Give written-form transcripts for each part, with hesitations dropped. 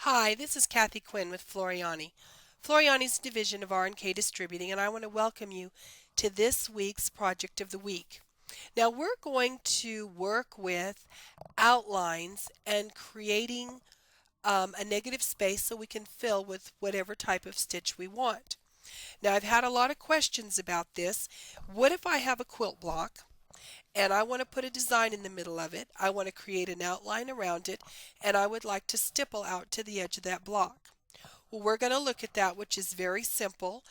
Hi, this is Kathi Quinn with Floriani. Floriani is a division of R&K Distributing, and I want to welcome you to this week's Project of the Week. Now, we're going to work with outlines and creating a negative space so we can fill with whatever type of stitch we want. Now, I've had a lot of questions about this. What if I have a quilt block and I want to put a design in the middle of it? I want to create an outline around it, and I would like to stipple out to the edge of that block. Well, we're going to look at that, which is very simple,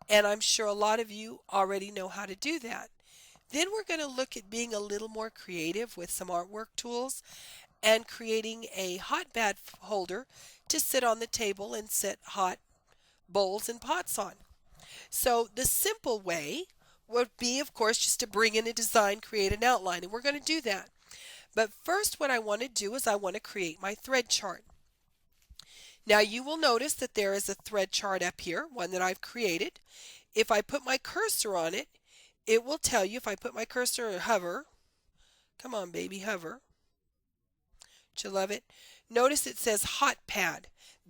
and I'm sure a lot of you already know how to do that. Then we're going to look at being a little more creative with some artwork tools and creating a hot bath holder to sit on the table and set hot bowls and pots on. So the simple way would be, of course, just to bring in a design, create an outline, and we're going to do that. But first, what I want to do is I want to create my thread chart. Now you will notice that there is a thread chart up here, one that I've created. If I put my cursor on it, it will tell you, if I put my cursor or hover, come on baby, hover, don't you love it? Notice it says hot pad.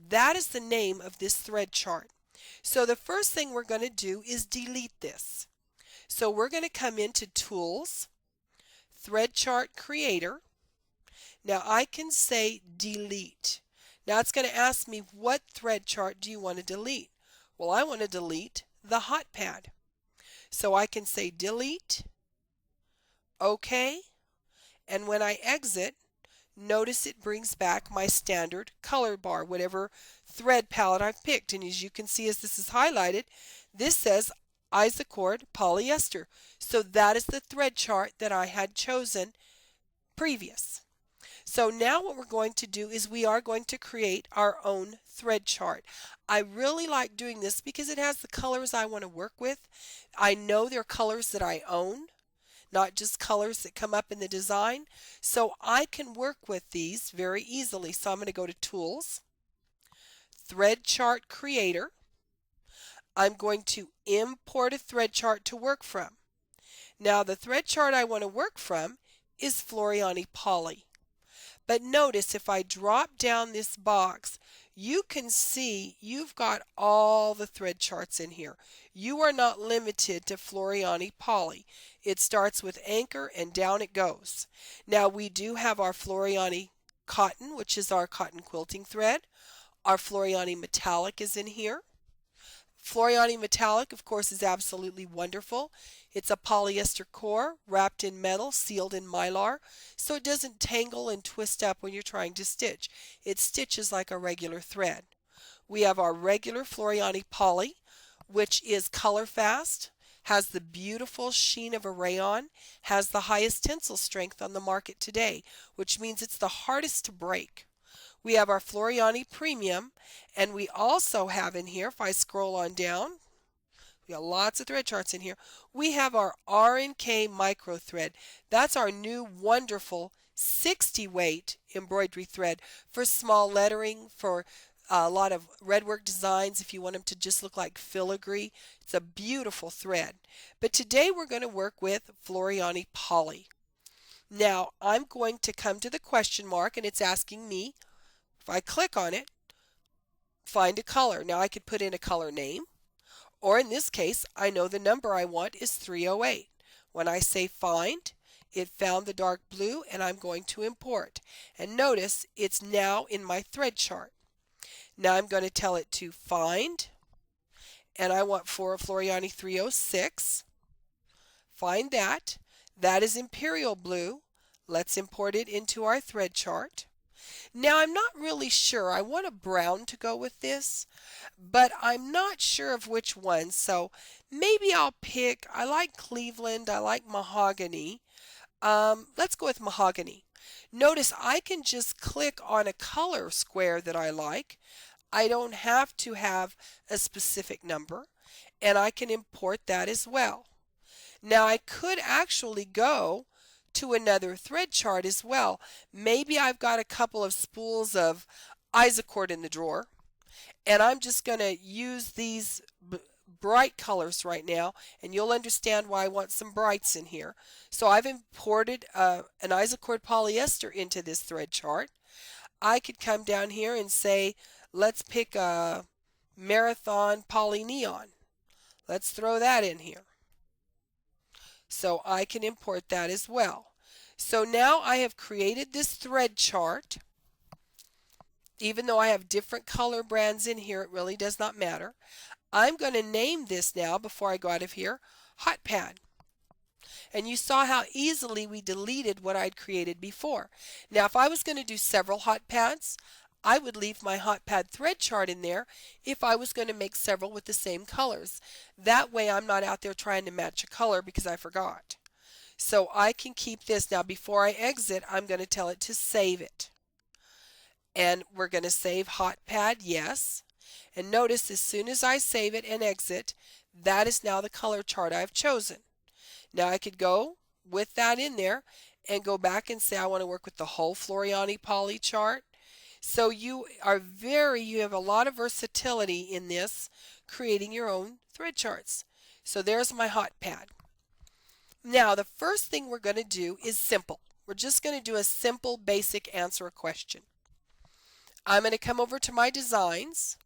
That is the name of this thread chart. So the first thing we're going to do is delete this. So we're going to come into Tools, Thread Chart Creator. Now I can say delete. Now it's going to ask me, what thread chart do you want to delete? Well, I want to delete the hot pad. So I can say delete, OK, and when I exit, notice it brings back my standard color bar, whatever thread palette I've picked. And as you can see, as this is highlighted, this says Isacord polyester. So that is the thread chart that I had chosen previous. So now what we're going to do is we are going to create our own thread chart. I really like doing this because it has the colors I want to work with. I know they're colors that I own, not just colors that come up in the design. So I can work with these very easily. So I'm going to go to Tools, Thread Chart Creator. I'm going to import a thread chart to work from. Now the thread chart I want to work from is Floriani Poly. But notice if I drop down this box, you can see you've got all the thread charts in here. You are not limited to Floriani Poly. It starts with Anchor and down it goes. Now we do have our Floriani Cotton, which is our cotton quilting thread. Our Floriani Metallic is in here. Floriani Metallic, of course, is absolutely wonderful. It's a polyester core wrapped in metal, sealed in mylar, so it doesn't tangle and twist up when you're trying to stitch. It stitches like a regular thread. We have our regular Floriani Poly, which is color fast, has the beautiful sheen of a rayon, has the highest tensile strength on the market today, which means it's the hardest to break. We have our Floriani Premium, and we also have in here, if I scroll on down, we got lots of thread charts in here. We have our R&K micro thread. That's our new wonderful 60 weight embroidery thread for small lettering, for a lot of redwork designs if you want them to just look like filigree. It's a beautiful thread. But today we're going to work with Floriani Poly. Now I'm going to come to the question mark, and it's asking me, if I click on it, find a color. Now I could put in a color name, or in this case, I know the number I want is 308. When I say find, it found the dark blue, and I'm going to import. And notice it's now in my thread chart. Now I'm going to tell it to find, and I want for Floriani 306. Find that. That is Imperial Blue. Let's import it into our thread chart. Now I'm not really sure. I want a brown to go with this, but I'm not sure of which one. So maybe I'll pick, I like Cleveland, I like mahogany. Let's go with mahogany. Notice I can just click on a color square that I like. I don't have to have a specific number, and I can import that as well. Now I could actually go to another thread chart as well. Maybe I've got a couple of spools of Isacord in the drawer, and I'm just going to use these bright colors right now, and you'll understand why I want some brights in here. So I've imported an Isacord polyester into this thread chart. I could come down here and say, Let's pick a Marathon Poly Neon. Let's throw that in here. So I can import that as well. So now I have created this thread chart. Even though I have different color brands in here, it really does not matter. I'm going to name this now, before I go out of here, Hot Pad. And you saw how easily we deleted what I'd created before. Now if I was going to do several hot pads, I would leave my hot pad thread chart in there if I was going to make several with the same colors. That way I'm not out there trying to match a color because I forgot. So I can keep this. Now before I exit, I'm going to tell it to save it. And we're going to save hot pad, yes. And notice as soon as I save it and exit, that is now the color chart I've chosen. Now I could go with that in there and go back and say I want to work with the whole Floriani Poly chart. So you have a lot of versatility in this, creating your own thread charts. So there's my hot pad. Now the first thing we're going to do is simple. We're just going to do a simple basic answer a question. I'm going to come over to my designs,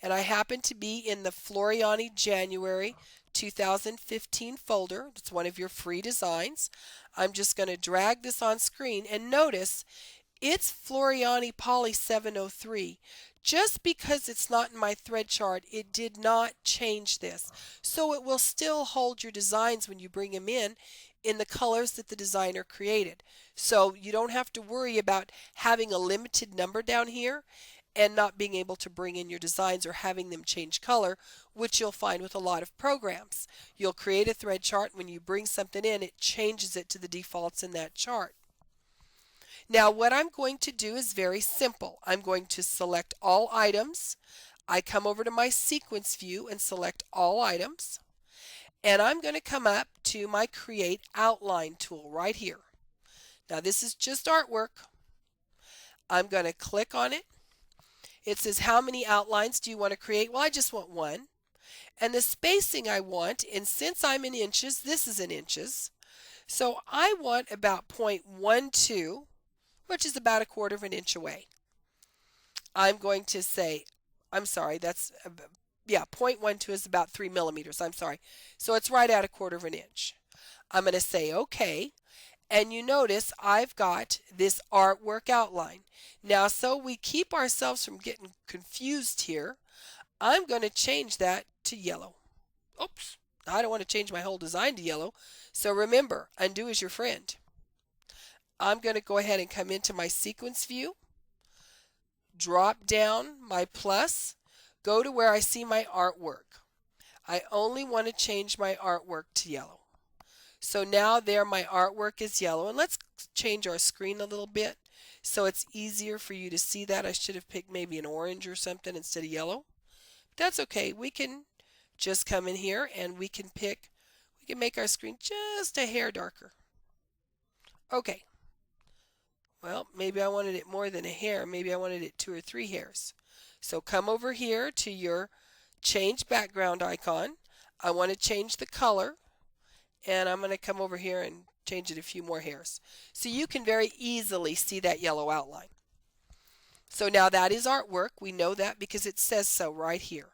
and I happen to be in the Floriani January 2015 folder. It's one of your free designs. I'm just going to drag this on screen, and notice it's Floriani Poly 703. Just because it's not in my thread chart, it did not change this. So it will still hold your designs when you bring them in the colors that the designer created. So you don't have to worry about having a limited number down here and not being able to bring in your designs or having them change color, which you'll find with a lot of programs. You'll create a thread chart. When you bring something in, it changes it to the defaults in that chart. Now what I'm going to do is very simple. I'm going to select all items. I come over to my sequence view and select all items. And I'm going to come up to my Create Outline tool right here. Now this is just artwork. I'm going to click on it. It says how many outlines do you want to create? Well, I just want one. And the spacing I want, and since I'm in inches, this is in inches. So I want about 0.12, which is about 1/4 of an inch away. I'm going to say, I'm sorry, that's, yeah, 0.12 is about 3 millimeters. I'm sorry. So it's right at 1/4 of an inch. I'm going to say OK. And you notice I've got this artwork outline. Now, so we keep ourselves from getting confused here, I'm going to change that to yellow. Oops, I don't want to change my whole design to yellow. So remember, undo is your friend. I'm going to go ahead and come into my sequence view, drop down my plus, go to where I see my artwork. I only want to change my artwork to yellow. So now there my artwork is yellow, and let's change our screen a little bit so it's easier for you to see that. I should have picked maybe an orange or something instead of yellow. But that's okay. We can just come in here and we can make our screen just a hair darker. Okay. Well, maybe I wanted it more than a hair. Maybe I wanted it 2 or 3 hairs. So come over here to your change background icon. I want to change the color. And I'm going to come over here and change it a few more hairs. So you can very easily see that yellow outline. So now that is artwork. We know that because it says so right here.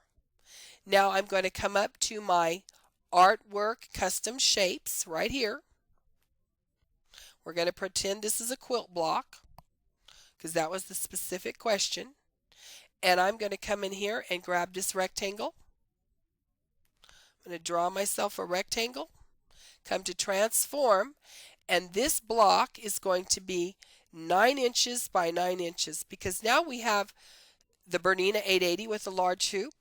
Now I'm going to come up to my artwork custom shapes right here. We're going to pretend this is a quilt block because that was the specific question. And I'm going to come in here and grab this rectangle. I'm going to draw myself a rectangle. Come to transform, and this block is going to be 9 inches by 9 inches because now we have the Bernina 880 with the large hoop.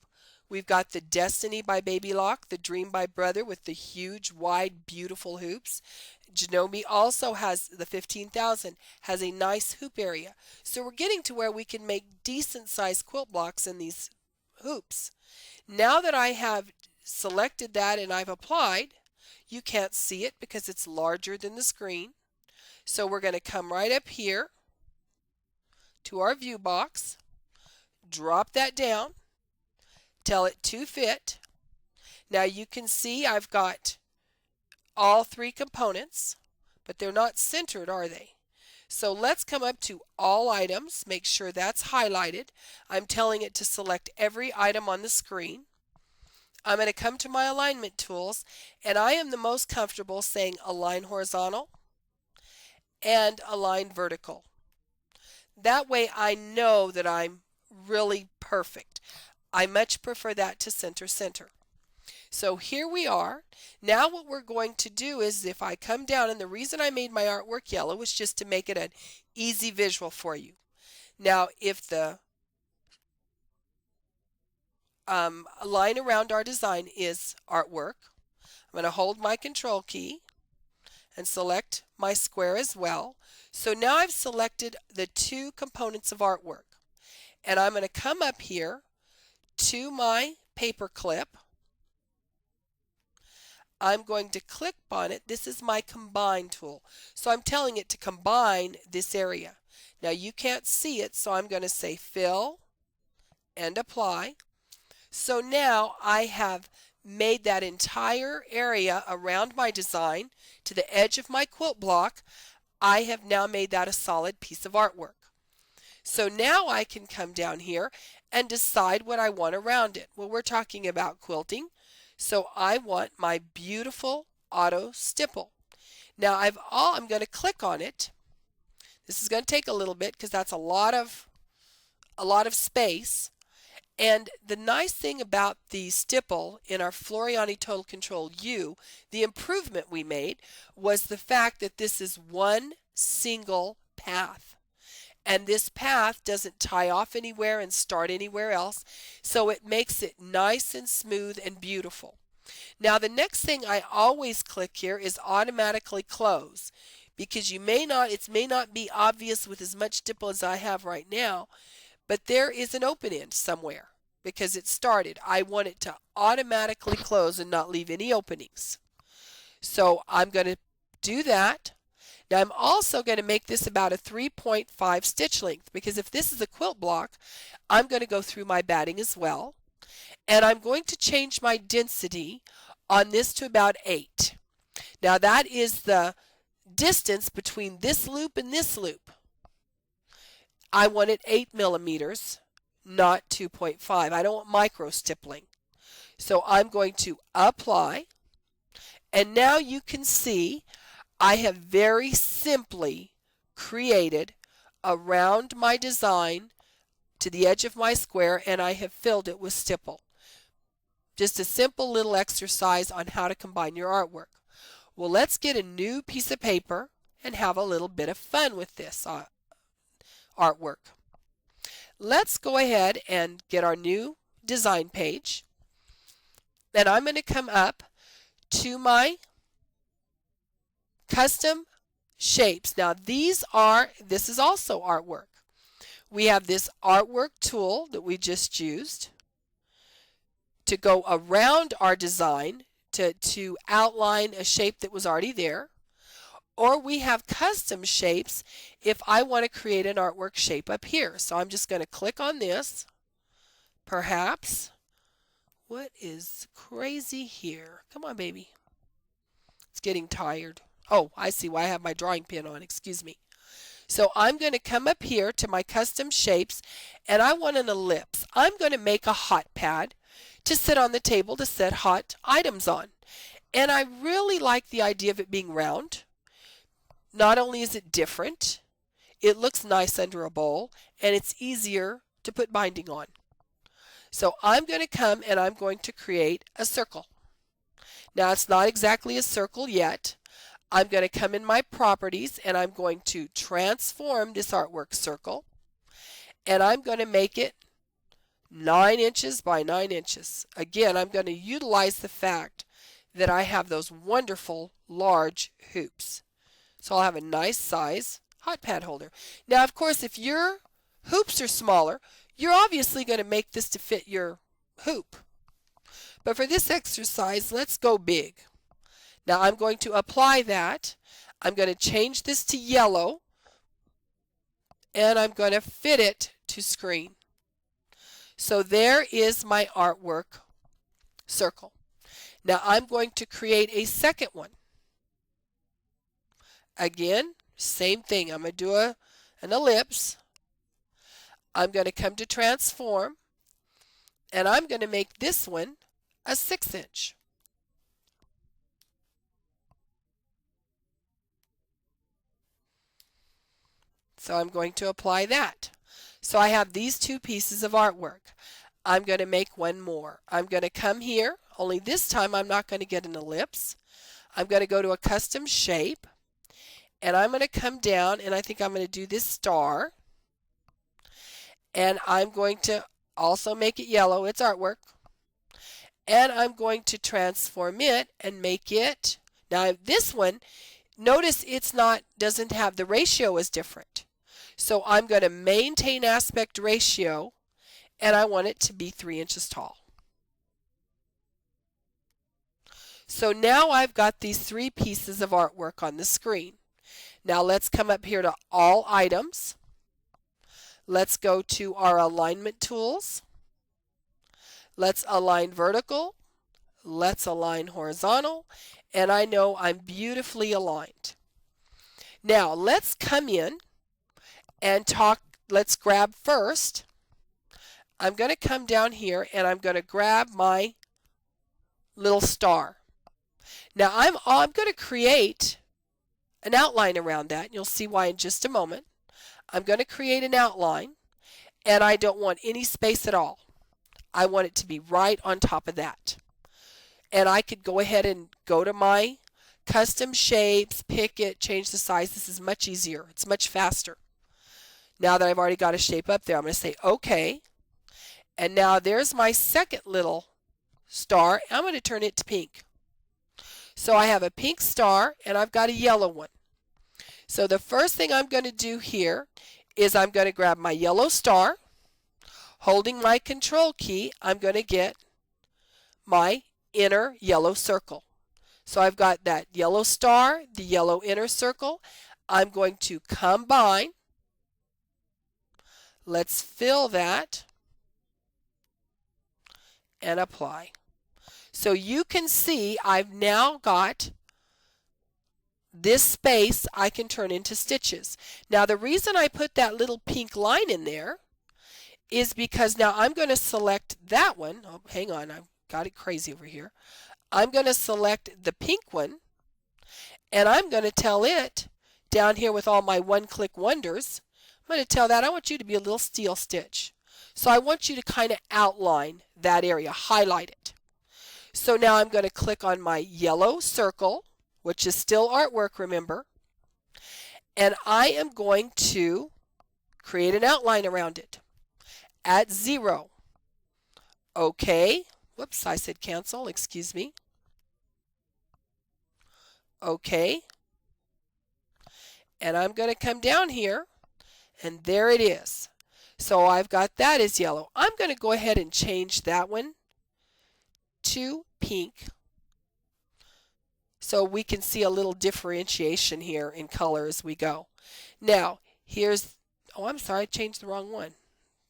We've got the Destiny by Baby Lock, the Dream by Brother with the huge, wide, beautiful hoops. Janome also has the 15,000, has a nice hoop area. So we're getting to where we can make decent sized quilt blocks in these hoops. Now that I have selected that and I've applied, you can't see it because it's larger than the screen. So we're going to come right up here to our view box, drop that down, tell it to fit. Now you can see I've got all 3 components, but they're not centered, are they? So let's come up to all items, make sure that's highlighted. I'm telling it to select every item on the screen. I'm going to come to my alignment tools, and I am the most comfortable saying align horizontal and align vertical. That way I know that I'm really perfect. I much prefer that to center center. So here we are. Now what we're going to do is, if I come down, and the reason I made my artwork yellow was just to make it an easy visual for you. Now if the line around our design is artwork, I'm going to hold my control key and select my square as well. So now I've selected the two components of artwork, and I'm going to come up here to my paper clip. I'm going to click on it. This is my combine tool. So I'm telling it to combine this area. Now you can't see it, so I'm going to say fill and apply. So now I have made that entire area around my design to the edge of my quilt block. I have now made that a solid piece of artwork. So now I can come down here and decide what I want around it. Well, we're talking about quilting, so I want my beautiful auto stipple. Now I'm going to click on it. This is going to take a little bit because that's a lot of space. And the nice thing about the stipple in our Floriani Total Control U, the improvement we made, was the fact that this is one single path. And this path doesn't tie off anywhere and start anywhere else, so it makes it nice and smooth and beautiful. Now the next thing I always click here is automatically close, because it may not be obvious with as much stipple as I have right now, but there is an open end somewhere because it started. I want it to automatically close and not leave any openings. So I'm going to do that. Now I'm also going to make this about a 3.5 stitch length, because if this is a quilt block, I'm going to go through my batting as well. And I'm going to change my density on this to about 8. Now that is the distance between this loop and this loop. I want it 8 millimeters, not 2.5. I don't want micro stippling. So I'm going to apply, and now you can see I have very simply created around my design to the edge of my square, and I have filled it with stipple. Just a simple little exercise on how to combine your artwork. Well, let's get a new piece of paper and have a little bit of fun with this artwork. Let's go ahead and get our new design page, and I'm going to come up to my custom shapes. Now this is also artwork. We have this artwork tool that we just used to go around our design to outline a shape that was already there. Or we have custom shapes if I want to create an artwork shape up here. So I'm just going to click on this. Perhaps. What is crazy here? Come on, baby. It's getting tired. Oh, I see why I have my drawing pin on. Excuse me. So I'm going to come up here to my custom shapes, and I want an ellipse. I'm going to make a hot pad to sit on the table to set hot items on. And I really like the idea of it being round. Not only is it different, it looks nice under a bowl, and it's easier to put binding on. So I'm going to come and I'm going to create a circle. Now it's not exactly a circle yet. I'm going to come in my properties and I'm going to transform this artwork circle, and I'm going to make it 9 inches by 9 inches. Again, I'm going to utilize the fact that I have those wonderful large hoops. So I'll have a nice size hot pad holder. Now, of course, if your hoops are smaller, you're obviously going to make this to fit your hoop. But for this exercise, let's go big. Now I'm going to apply that. I'm going to change this to yellow, and I'm going to fit it to screen. So there is my artwork circle. Now I'm going to create a second one. Again, Same thing. I'm going to do an ellipse. I'm going to come to transform, and I'm going to make this one a 6-inch. So I'm going to apply that. So I have these two pieces of artwork. I'm going to make one more. I'm going to come here, only this time I'm not going to get an ellipse. I'm going to go to a custom shape, and I'm going to come down, and I think I'm going to do this star, and I'm going to also make it yellow. It's artwork. And I'm going to transform it and make it, now this one, notice it's not, doesn't have, the ratio is different. So I'm going to maintain aspect ratio, and I want it to be 3 inches tall. So now I've got these 3 pieces of artwork on the screen. Now let's come up here to all items. Let's go to our alignment tools. Let's align vertical. Let's align horizontal. And I know I'm beautifully aligned. Now let's come in and talk. Let's grab first. I'm going to come down here and I'm going to grab my little star. Now I'm going to create an outline around that. You'll see why in just a moment. I'm going to create an outline, and I don't want any space at all. I want it to be right on top of that. And I could go ahead and go to my custom shapes, pick it, change the size. This is much easier. It's much faster. Now that I've already got a shape up there, I'm going to say OK. And now there's my second little star. I'm going to turn it to pink. So I have a pink star and I've got a yellow one. So the first thing I'm going to do here is I'm going to grab my yellow star. Holding my control key, I'm going to get my inner yellow circle. So I've got that yellow star, the yellow inner circle. I'm going to combine. Let's fill that and apply. So you can see I've now got this space I can turn into stitches. Now the reason I put that little pink line in there is because now I'm going to select that one. Oh, hang on, I've got it crazy over here. I'm going to select the pink one, and I'm going to tell it down here with all my one-click wonders, I'm going to tell that I want you to be a little steel stitch. So I want you to kind of outline that area, highlight it. So now I'm going to click on my yellow circle, which is still artwork, remember, and I am going to create an outline around it at 0. OK. Whoops, I said cancel, excuse me. OK. And I'm going to come down here, and there it is. So I've got that as yellow. I'm going to go ahead and change that one to pink so we can see a little differentiation here in color as we go. Now here's, oh I'm sorry, I changed the wrong one.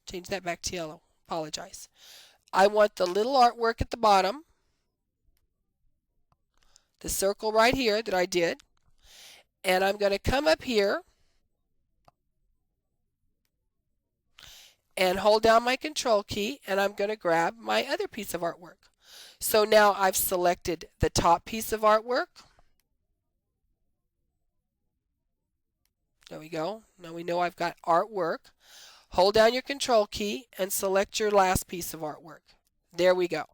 Change that back to yellow. Apologize. I want the little artwork at the bottom, the circle right here that I did, and I'm going to come up here and hold down my control key, and I'm going to grab my other piece of artwork. So now I've selected the top piece of artwork. There we go. Now we know I've got artwork. Hold down your control key and select your last piece of artwork. There we go.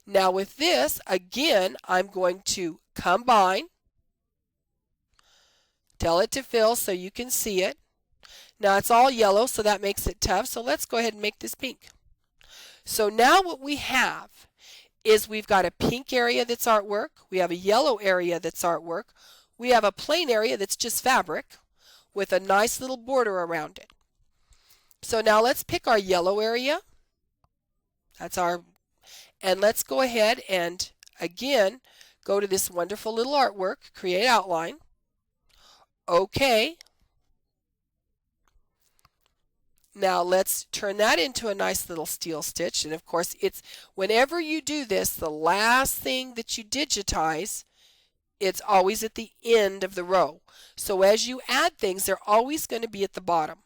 Now with this, again, I'm going to combine. Tell it to fill so you can see it. Now it's all yellow, so that makes it tough. So let's go ahead and make this pink. So now what we have is we've got a pink area that's artwork. We have a yellow area that's artwork. We have a plain area that's just fabric with a nice little border around it. So now let's pick our yellow area. That's our, and let's go ahead and again go to this wonderful little artwork, create outline. OK. Now let's turn that into a nice little steel stitch, and of course it's whenever you do this, the last thing that you digitize it's always at the end of the row. So as you add things, they're always going to be at the bottom.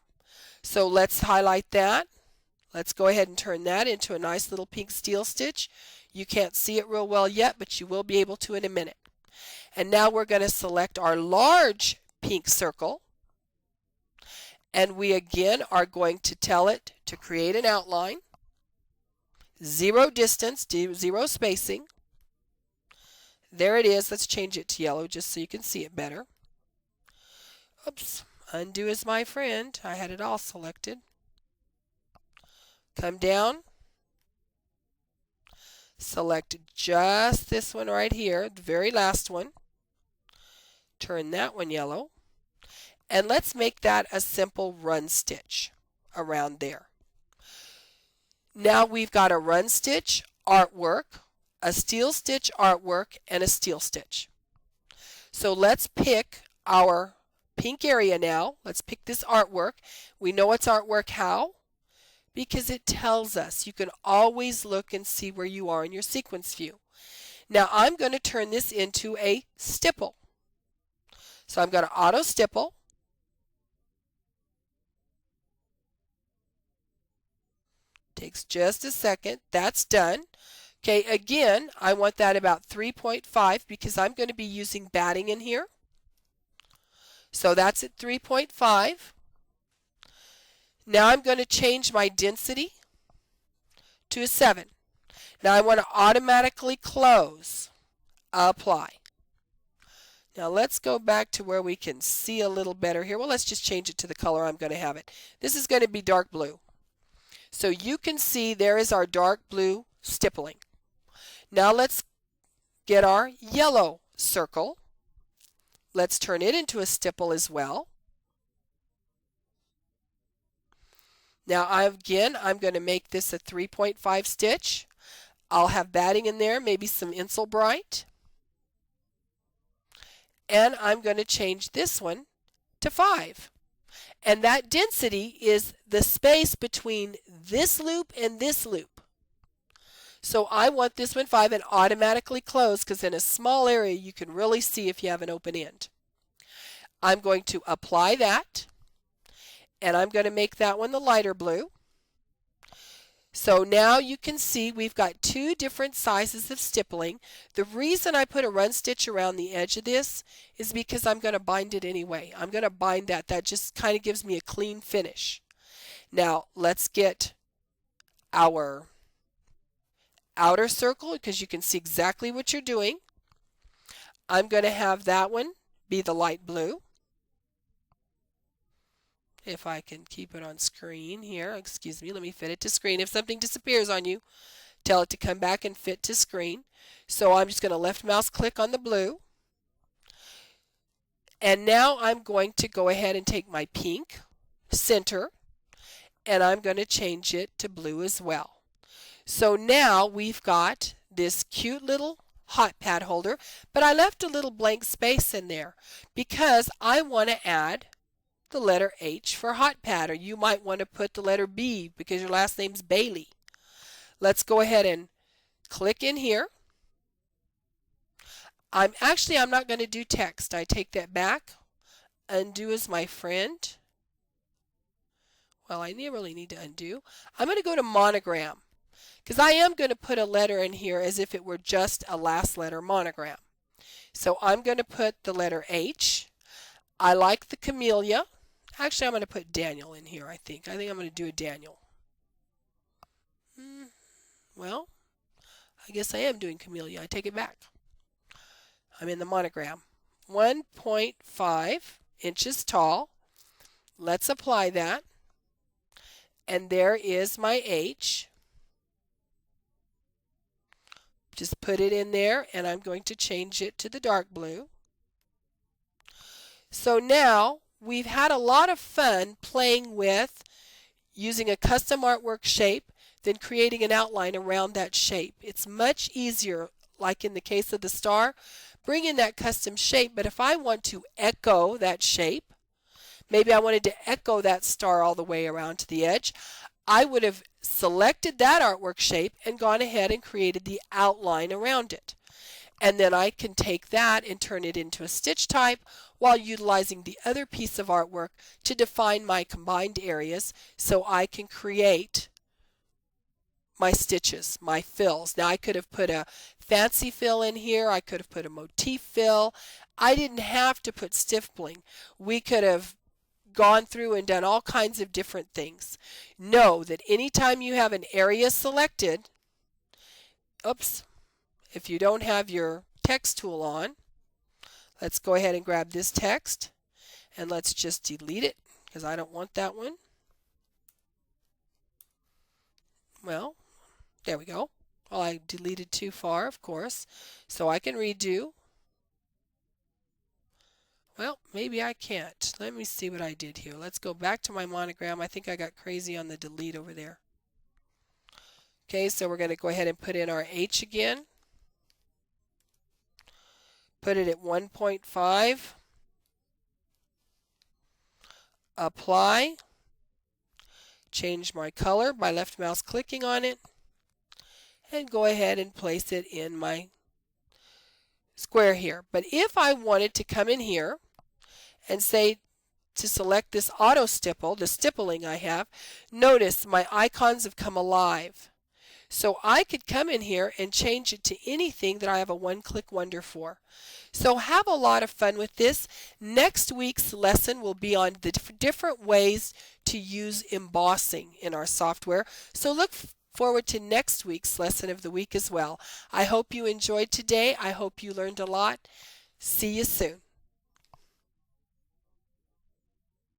So let's highlight that. Let's go ahead and turn that into a nice little pink steel stitch. You can't see it real well yet, but you will be able to in a minute. And now we're going to select our large pink circle. And we again are going to tell it to create an outline. 0 distance, 0 spacing. There it is. Let's change it to yellow just so you can see it better. Oops. Undo is my friend. I had it all selected. Come down. Select just this one right here, the very last one. Turn that one yellow. And let's make that a simple run stitch around there. Now we've got a run stitch artwork, a steel stitch artwork, and a steel stitch. So let's pick our pink area now. Let's pick this artwork. We know it's artwork how? Because it tells us. You can always look and see where you are in your sequence view. Now I'm going to turn this into a stipple. So I'm going to auto stipple. Takes just a second. That's done. Okay, again, I want that about 3.5 because I'm going to be using batting in here. So that's at 3.5. Now I'm going to change my density to a 7. Now I want to automatically close. Apply. Now let's go back to where we can see a little better here. Well, let's just change it to the color I'm going to have it. This is going to be dark blue. So you can see there is our dark blue stippling. Now let's get our yellow circle. Let's turn it into a stipple as well. Now again, I'm going to make this a 3.5 stitch. I'll have batting in there, maybe some Insel Bright. And I'm going to change this one to 5. And that density is the space between this loop and this loop. So I want this one 5 and automatically close because in a small area you can really see if you have an open end. I'm going to apply that. And I'm going to make that one the lighter blue. So now you can see we've got 2 different sizes of stippling. The reason I put a run stitch around the edge of this is because I'm going to bind it anyway. I'm going to bind that. That just kind of gives me a clean finish. Now let's get our outer circle because you can see exactly what you're doing. I'm going to have that one be the light blue. If I can keep it on screen here, excuse me, let me fit it to screen. If something disappears on you, tell it to come back and fit to screen. So I'm just going to left mouse click on the blue. And now I'm going to go ahead and take my pink center and I'm going to change it to blue as well. So now we've got this cute little hot pad holder, but I left a little blank space in there because I want to add the letter H for hot pad, or you might want to put the letter B because your last name's Bailey. Let's go ahead and click in here. I'm not going to do text. I take that back. Undo is my friend. Well, I really need to undo. I'm going to go to monogram because I am going to put a letter in here as if it were just a last letter monogram. So I'm going to put the letter H. I like the camellia. Actually, I'm going to put Daniel in here, I think. I'm going to do a Daniel. Well, I guess I am doing camellia. I take it back. I'm in the monogram. 1.5 inches tall. Let's apply that. And there is my H. Just put it in there, and I'm going to change it to the dark blue. So now we've had a lot of fun playing with using a custom artwork shape, then creating an outline around that shape. It's much easier, like in the case of the star, bring in that custom shape, but if I want to echo that shape, maybe I wanted to echo that star all the way around to the edge, I would have selected that artwork shape and gone ahead and created the outline around it. And then I can take that and turn it into a stitch type while utilizing the other piece of artwork to define my combined areas so I can create my stitches, my fills. Now I could have put a fancy fill in here. I could have put a motif fill. I didn't have to put stippling. We could have gone through and done all kinds of different things. Know that anytime you have an area selected, oops, if you don't have your text tool on, let's go ahead and grab this text and let's just delete it because I don't want that one. Well, there we go. Well, I deleted too far, of course, so I can redo. Well, maybe I can't. Let me see what I did here. Let's go back to my monogram. I think I got crazy on the delete over there. Okay, so we're going to go ahead and put in our H again. Put it at 1.5. Apply. Change my color by left mouse clicking on it. And go ahead and place it in my square here. But if I wanted to come in here and say to select this auto stipple, the stippling I have, notice my icons have come alive. So I could come in here and change it to anything that I have a one-click wonder for. So have a lot of fun with this. Next week's lesson will be on the different ways to use embossing in our software. So look forward to next week's lesson of the week as well. I hope you enjoyed today. I hope you learned a lot. See you soon.